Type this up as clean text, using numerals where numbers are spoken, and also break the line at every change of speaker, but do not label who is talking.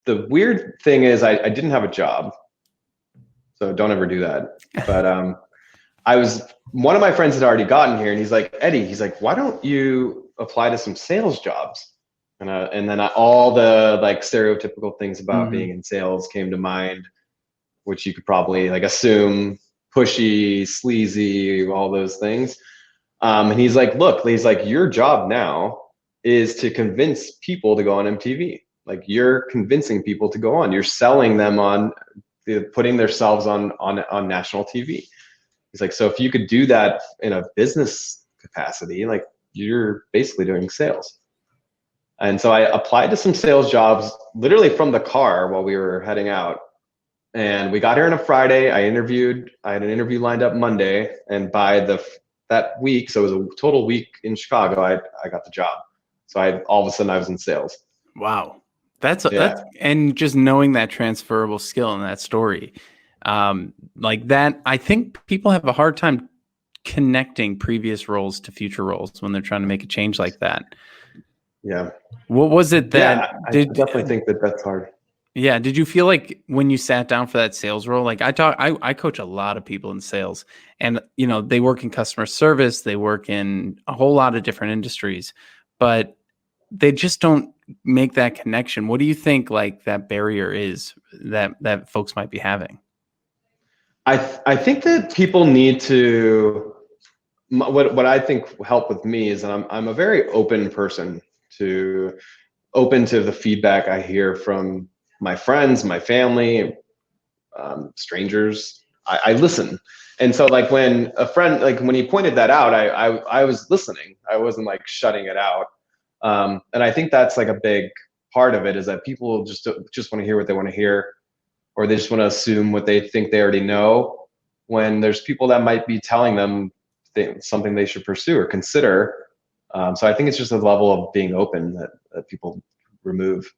the weird thing is I didn't have a job, so don't ever do that. But one of my friends had already gotten here, and he's like, Eddie, he's like, why don't you apply to some sales jobs? And then all the like stereotypical things about being in sales came to mind, which you could probably like assume: pushy, sleazy, all those things. And he's like, look, he's like, your job now is to convince people to go on MTV. Like, you're convincing people to go on. You're selling them on, putting themselves on national TV. He's like, so if you could do that in a business capacity, like, you're basically doing sales. And so I applied to some sales jobs literally from the car while we were heading out. And we got here on a Friday. I had an interview lined up Monday. And by that week, so it was a total week in Chicago, I got the job. So all of a sudden I was in sales.
Wow. That's and just knowing that transferable skill in that story, like that, I think people have a hard time connecting previous roles to future roles when they're trying to make a change like that.
Yeah.
What was it that
I definitely think that's hard.
Yeah. Did you feel like when you sat down for that sales role, like I coach a lot of people in sales, and they work in customer service, they work in a whole lot of different industries, but they just don't make that connection. What do you think like that barrier is that folks might be having?
I think that people need to, what I think will help with me is that I'm a very open person, open to the feedback I hear from my friends, my family, strangers. I listen. And so like when a friend, like when he pointed that out, I was listening. I wasn't like shutting it out. And I think that's like a big part of it, is that people just want to hear what they want to hear, or they just want to assume what they think they already know, when there's people that might be telling them something they should pursue or consider. So I think it's just a level of being open that people remove.